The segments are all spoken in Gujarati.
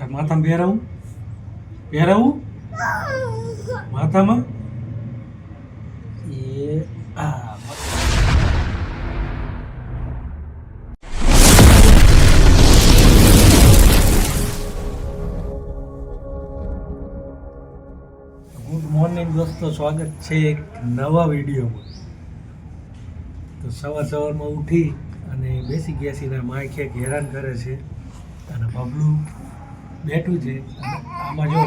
તાર માથામાં પહેરાવું પહેરાવું માથામાં એ આ ગુડ મોર્નિંગ દોસ્તો, સ્વાગત છે એક નવા વિડીયોમાં. તો સવારમાં ઉઠી અને બેસી ગયા છીએ. માય ખેક હેરાન કરે છે અને બબલું બેઠું છે. અને આમાં જો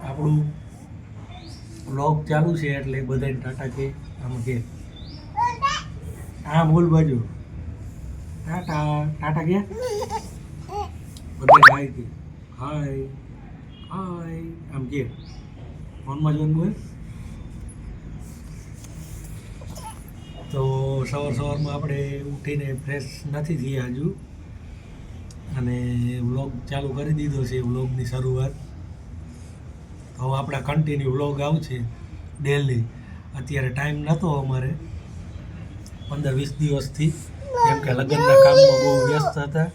આપણું વ્લોગ ચાલુ છે એટલે બધાને ટાટા કે આમાં કે હા બોલ બાજુ ટાટા ટાટા કે બધા હાય કે હાય હાય આમ કે ફોનમાં જોઈને બોલ. તો સવારમાં આપણે ઉઠીને ફ્રેશ નથી થયા હજુ અને વ્લોગ ચાલુ કરી દીધો છે. વ્લોગની શરૂઆત તો આપણા કન્ટિન્યુ વ્લોગ આવશે ડેલી. અત્યારે ટાઈમ નહોતો અમારે 15-20 દિવસથી, કેમ કે લગ્નના કામમાં બહુ વ્યસ્ત હતા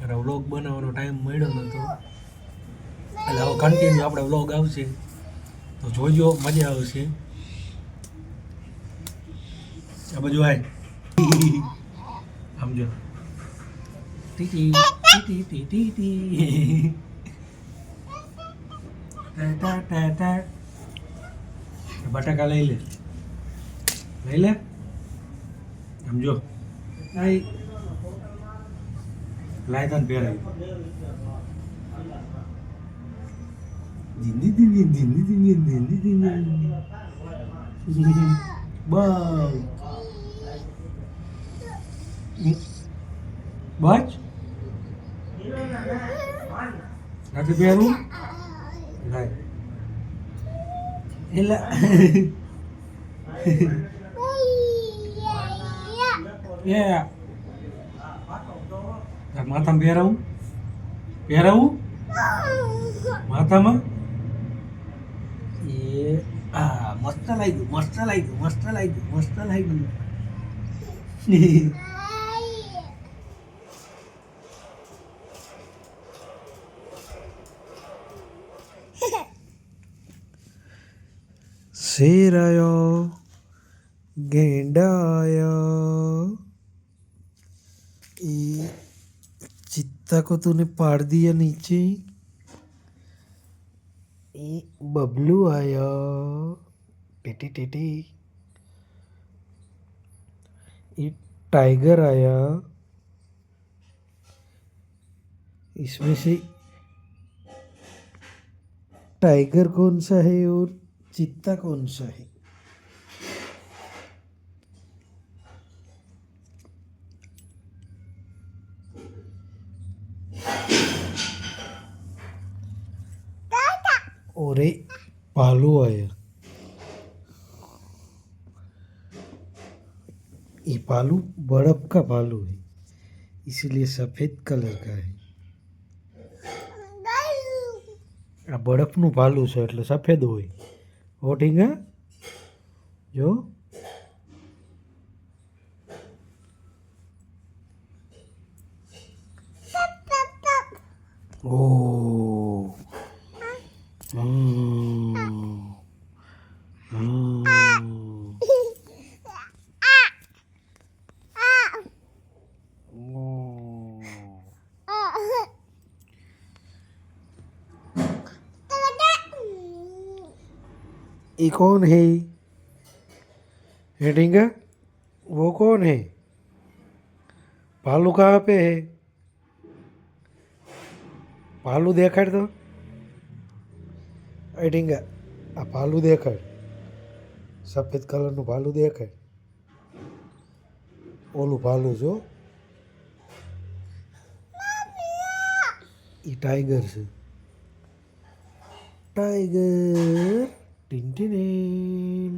અને વ્લોગ બનાવવાનો ટાઈમ મળ્યો નહોતો. એટલે હવે કન્ટિન્યુ આપણે વ્લોગ આવશે તો જોજો, મજા આવશે. આ બાજુ આય આમ જો ટીટી ટીટી ટીટી ટી ટા ટા ટા. બટાકા લઈ લે આમ જો આય લાય તને પહેરાય ધીંધી ધીંધી ધીંધી ધીંધી ધીંધી ધીંધી બસ બસ નથી પહેરવું લાય એલા તાર માથામાં પહેરાવું માથામાં એ આ મસ્ત લાગ્યું. શેર આયો, ગેંડા आया, ये चित्ता को तूने पाड़ दिया नीचे. ये बबलू आया, टेटी टेटी. ये टाइगर आया, इसमें से टाइगर कौन सा है और चित्ता कौन सा है? और एक भालू आया. ये भालू बर्फ का भालू है, इसलिए सफेद कलर का है. આ બરફનું ભાલું છે એટલે સફેદ હોય. ઓઢીંગા જો ઓ ये कौन है? हेडिंगा वो कौन है? भालू कहाँ पे है? भालू देखाड़ दो. हेडिंगा आ भालू देखाड़, सफेद कलर નું ભાલુ દેખાય. ઓલું ભાલુ જો એ ટાઈગર છે. Tiger tin tin.